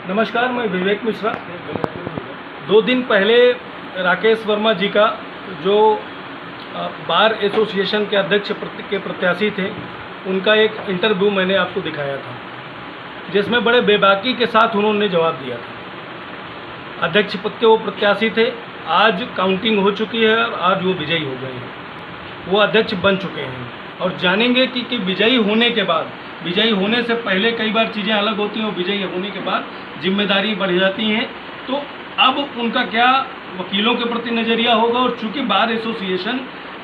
नमस्कार, मैं विवेक मिश्रा। 2 दिन पहले राकेश वर्मा जी का जो बार एसोसिएशन के अध्यक्ष के प्रत्याशी थे, उनका एक इंटरव्यू मैंने आपको दिखाया था, जिसमें बड़े बेबाकी के साथ उन्होंने जवाब दिया था। अध्यक्ष पद के वो प्रत्याशी थे, आज काउंटिंग हो चुकी है और आज वो विजयी हो गए हैं, वो अध्यक्ष बन चुके हैं। और जानेंगे कि विजयी होने के बाद, विजयी होने से पहले कई बार चीज़ें अलग होती हैं और विजयी होने के बाद जिम्मेदारी बढ़ जाती हैं, तो अब उनका क्या वकीलों के प्रति नज़रिया होगा। और चूँकि बार एसोसिएशन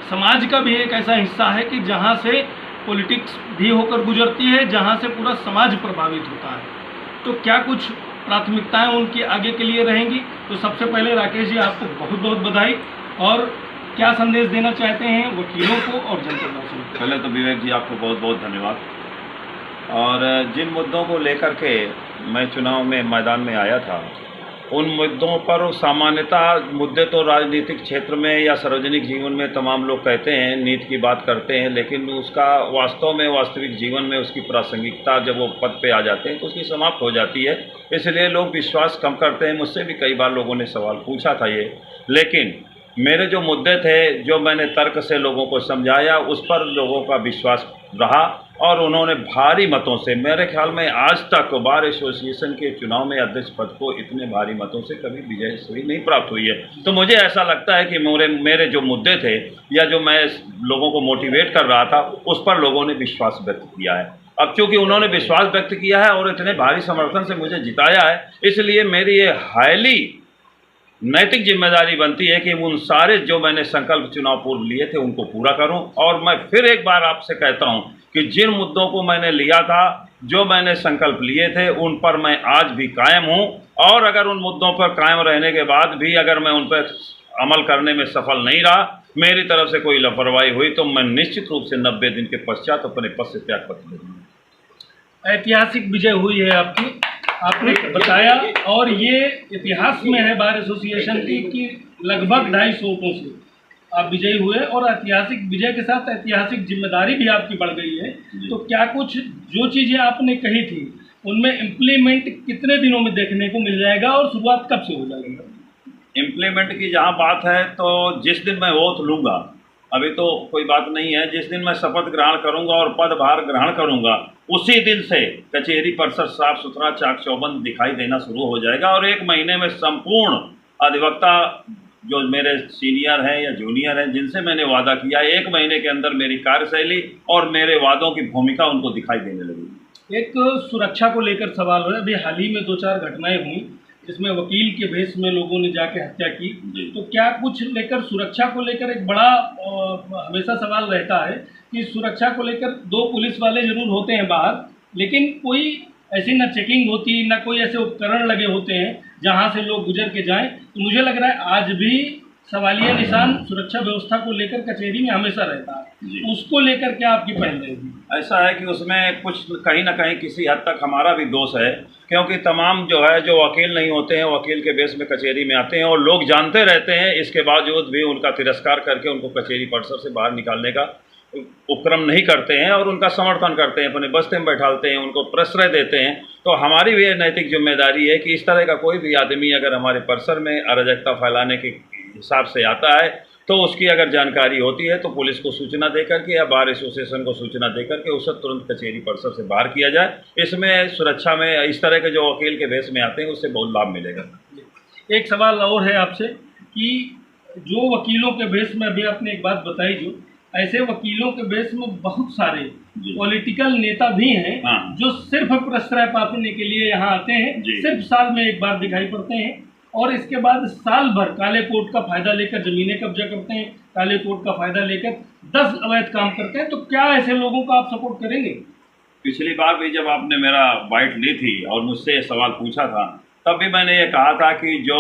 समाज का भी एक ऐसा हिस्सा है कि जहाँ से पॉलिटिक्स भी होकर गुजरती है, जहाँ से पूरा समाज प्रभावित होता है, तो क्या कुछ प्राथमिकताएं उनकी आगे के लिए रहेंगी। तो सबसे पहले राकेश जी, आपको बहुत बहुत बधाई। और क्या संदेश देना चाहते हैं वकीलों को और जनता को? पहले तो विवेक जी, आपको बहुत बहुत धन्यवाद। और जिन मुद्दों को लेकर के मैं चुनाव में मैदान में आया था, उन मुद्दों पर सामान्यतः मुद्दे तो राजनीतिक क्षेत्र में या सार्वजनिक जीवन में तमाम लोग कहते हैं, नीति की बात करते हैं, लेकिन उसका वास्तव में वास्तविक जीवन में उसकी प्रासंगिकता जब वो पद पे आ जाते हैं तो उसकी समाप्त हो जाती है। इसलिए लोग विश्वास कम करते हैं। मुझसे भी कई बार लोगों ने सवाल पूछा था ये, लेकिन मेरे जो मुद्दे थे, जो मैंने तर्क से लोगों को समझाया, उस पर लोगों का विश्वास रहा और उन्होंने भारी मतों से, मेरे ख्याल में आज तक बार एसोसिएशन के चुनाव में अध्यक्ष पद को इतने भारी मतों से कभी विजय श्री नहीं प्राप्त हुई है। तो मुझे ऐसा लगता है कि मेरे जो मुद्दे थे या जो मैं लोगों को मोटिवेट कर रहा था, उस पर लोगों ने विश्वास व्यक्त किया है। अब चूंकि उन्होंने विश्वास व्यक्त किया है और इतने भारी समर्थन से मुझे जिताया है, इसलिए मेरी ये हाईली नैतिक जिम्मेदारी बनती है कि उन सारे जो मैंने संकल्प चुनाव पूर्व लिए थे उनको पूरा करूं। और मैं फिर एक बार आपसे कहता हूं कि जिन मुद्दों को मैंने लिया था, जो मैंने संकल्प लिए थे, उन पर मैं आज भी कायम हूं। और अगर उन मुद्दों पर कायम रहने के बाद भी अगर मैं उन पर अमल करने में सफल नहीं रहा, मेरी तरफ से कोई लापरवाही हुई, तो मैं निश्चित रूप से 90 दिन के पश्चात अपने पद से त्याग पत्र दूंगा। ऐतिहासिक विजय हुई है आपकी, आपने बताया, और ये इतिहास में है बार एसोसिएशन की कि लगभग 250 वोटों से आप विजयी हुए। और ऐतिहासिक विजय के साथ ऐतिहासिक जिम्मेदारी भी आपकी बढ़ गई है। तो क्या कुछ जो चीज़ें आपने कही थी उनमें इम्प्लीमेंट कितने दिनों में देखने को मिल जाएगा और शुरुआत कब से हो जाएगी? इम्प्लीमेंट की जहाँ बात है, तो जिस दिन मैं ओथ लूँगा, अभी तो कोई बात नहीं है, जिस दिन मैं शपथ ग्रहण करूंगा और पदभार ग्रहण करूंगा, उसी दिन से कचहरी परिसर साफ सुथरा चाक चौबंद दिखाई देना शुरू हो जाएगा। और 1 महीने में संपूर्ण अधिवक्ता जो मेरे सीनियर हैं या जूनियर हैं, जिनसे मैंने वादा किया, 1 महीने के अंदर मेरी कार्यशैली और मेरे वादों की भूमिका उनको दिखाई देने लगेगी। एक सुरक्षा को लेकर सवाल है। अभी हाल ही में 2-4 घटनाएं हुई जिसमें वकील के भेष में लोगों ने जाके हत्या की। तो क्या कुछ लेकर, सुरक्षा को लेकर एक बड़ा हमेशा सवाल रहता है कि सुरक्षा को लेकर 2 पुलिस वाले जरूर होते हैं बाहर, लेकिन कोई ऐसी ना चेकिंग होती, ना कोई ऐसे उपकरण लगे होते हैं जहां से लोग गुजर के जाएं। तो मुझे लग रहा है आज भी सवालिया निशान सुरक्षा व्यवस्था को लेकर कचहरी में हमेशा रहता है। उसको लेकर क्या आपकी पहल रहेगी? ऐसा है कि उसमें कुछ कहीं ना कहीं किसी हद तक हमारा भी दोष है, क्योंकि तमाम जो है, जो वकील नहीं होते हैं, वकील के बेस में कचहरी में आते हैं और लोग जानते रहते हैं, इसके बावजूद भी उनका तिरस्कार करके उनको कचहरी परिसर से बाहर निकालने का उपक्रम नहीं करते हैं और उनका समर्थन करते हैं, अपने बस्ते में बैठालते हैं, उनको प्रश्रय देते हैं। तो हमारी भी नैतिक जिम्मेदारी है कि इस तरह का कोई भी आदमी अगर हमारे परिसर में अराजकता फैलाने के हिसाब से आता है, तो उसकी अगर जानकारी होती है तो पुलिस को सूचना देकर के या बार एसोसिएशन को सूचना देकर के उसे तुरंत कचहरी परिसर से बाहर किया जाए। इसमें सुरक्षा में इस तरह के जो वकील के भेष में आते हैं उससे बहुत लाभ मिलेगा। एक सवाल और है आपसे कि जो वकीलों के भेष में, अभी आपने एक बात बताई, जो ऐसे वकीलों के बेस में बहुत सारे पॉलिटिकल नेता भी हैं जो सिर्फ प्रश्रय पाने के लिए यहाँ आते हैं, सिर्फ साल में एक बार दिखाई पड़ते हैं और इसके बाद साल भर काले कोर्ट का फायदा लेकर जमीनें कब्जा करते हैं, काले कोर्ट का फायदा लेकर 10 अवैध काम करते हैं। तो क्या ऐसे लोगों को आप सपोर्ट करेंगे? पिछली बार भी जब आपने मेरा बाइट ली थी और मुझसे ये सवाल पूछा था, तब भी मैंने ये कहा था कि जो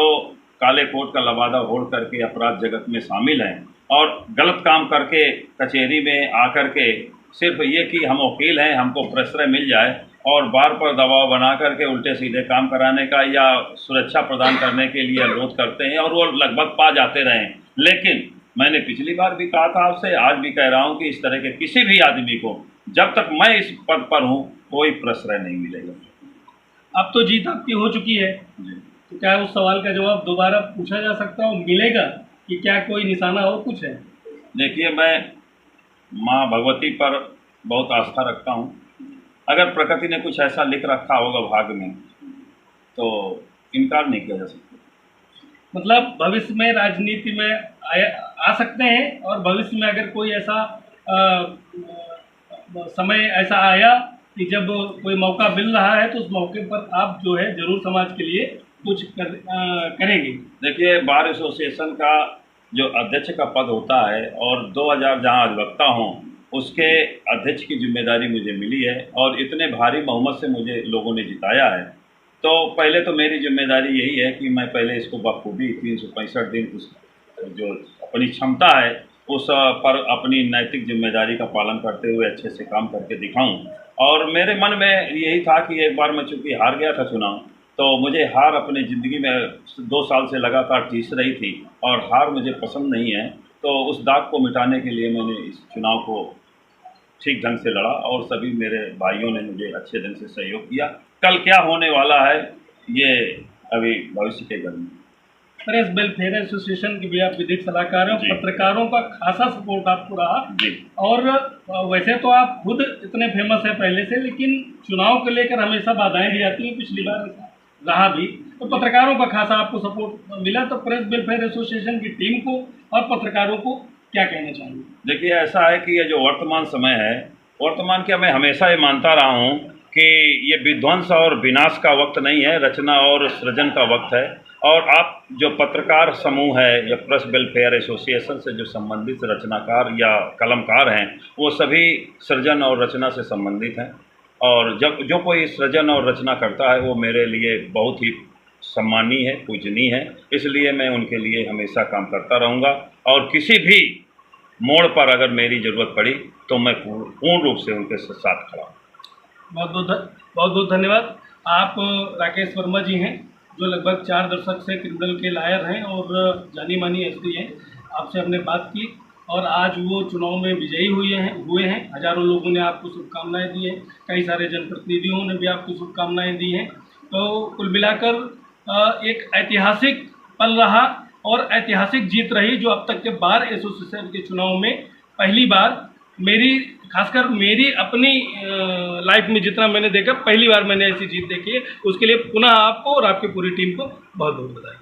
काले कोर्ट का लबादा ओढ़ करके अपराध जगत में शामिल हैं और गलत काम करके कचहरी में आकर के सिर्फ ये कि हम वकील हैं, हमको प्रश्रय मिल जाए और बार पर दबाव बना करके उल्टे सीधे काम कराने का या सुरक्षा प्रदान करने के लिए अनुरोध करते हैं और वो लगभग पा जाते रहे। लेकिन मैंने पिछली बार भी कहा था आपसे, आज भी कह रहा हूँ कि इस तरह के किसी भी आदमी को जब तक मैं इस पद पर हूँ कोई प्रश्रय नहीं मिलेगा। अब तो जीत आपकी हो चुकी है, जी। तो क्या उस सवाल का जवाब दोबारा पूछा जा सकता है, मिलेगा कि क्या कोई निशाना और कुछ है? देखिए, मैं माँ भगवती पर बहुत आस्था रखता हूँ। अगर प्रकृति ने कुछ ऐसा लिख रखा होगा भाग्य में, तो इनकार नहीं किया जा सकता। मतलब भविष्य में राजनीति में आ सकते हैं, और भविष्य में अगर कोई ऐसा समय ऐसा आया कि जब कोई मौका मिल रहा है, तो उस मौके पर आप जो है जरूर समाज के लिए कुछ करेंगे। देखिए, बार एसोसिएशन का जो अध्यक्ष का पद होता है, और 2000 जहाँ अधिवक्ता हों, उसके अध्यक्ष की जिम्मेदारी मुझे मिली है, और इतने भारी बहुमत से मुझे लोगों ने जिताया है। तो पहले तो मेरी जिम्मेदारी यही है कि मैं पहले इसको बखूबी 365 दिन उस जो अपनी क्षमता है उस पर अपनी नैतिक जिम्मेदारी का पालन करते हुए अच्छे से काम करके दिखाऊं। और मेरे मन में यही था कि एक बार मैं चूँकि हार गया था चुनाव, तो मुझे हार अपनी ज़िंदगी में 2 साल से लगातार टीस रही थी, और हार मुझे पसंद नहीं है। तो उस दाग को मिटाने के लिए मैंने इस चुनाव को ठीक ढंग से लड़ा, और सभी मेरे भाइयों ने मुझे अच्छे ढंग से सहयोग किया। कल क्या होने वाला है, ये अभी भविष्य के गम में। प्रेस वेलफेयर एसोसिएशन के भी आप विधिक सलाहकार हैं, जी। पत्रकारों का खासा सपोर्ट आपको रहा। जी। और वैसे तो आप खुद इतने फेमस हैं पहले से, लेकिन चुनाव को लेकर हमेशा बाधाएं भी आती हैं, पिछली बार ऐसा रहा भी, तो पत्रकारों का खासा आपको सपोर्ट मिला। तो प्रेस वेलफेयर एसोसिएशन की टीम को और पत्रकारों को क्या कहना चाहेंगे? देखिए, ऐसा है कि ये जो वर्तमान समय है, वर्तमान क्या, मैं हमेशा ये मानता रहा हूँ कि ये विध्वंस और विनाश का वक्त नहीं है, रचना और सृजन का वक्त है। और आप जो पत्रकार समूह है या प्रेस वेलफेयर एसोसिएशन से जो संबंधित रचनाकार या कलमकार हैं, वो सभी सृजन और रचना से संबंधित हैं। और जब जो कोई सृजन और रचना करता है, वो मेरे लिए बहुत ही सम्मानीय है, पूजनीय है। इसलिए मैं उनके लिए हमेशा काम करता रहूँगा, और किसी भी मोड़ पर अगर मेरी ज़रूरत पड़ी तो मैं पूर्ण रूप से उनके साथ खड़ा हूँ। बहुत बहुत धन्यवाद। आप राकेश वर्मा जी हैं, जो लगभग 4 दशक से क्रिमिनल के लॉयर हैं और जानी मानी एसपी हैं। आपसे हमने बात की, और आज वो चुनाव में विजयी हुए हैं। हज़ारों लोगों ने आपको शुभकामनाएं दी हैं, कई सारे जनप्रतिनिधियों ने भी आपको शुभकामनाएं दी हैं। तो कुल मिलाकर एक ऐतिहासिक पल रहा, और ऐतिहासिक जीत रही, जो अब तक के बार एसोसिएशन के चुनाव में पहली बार खासकर मेरी अपनी लाइफ में जितना मैंने देखा, पहली बार मैंने ऐसी जीत देखी है। उसके लिए पुनः आपको और आपकी पूरी टीम को बहुत बहुत बधाई।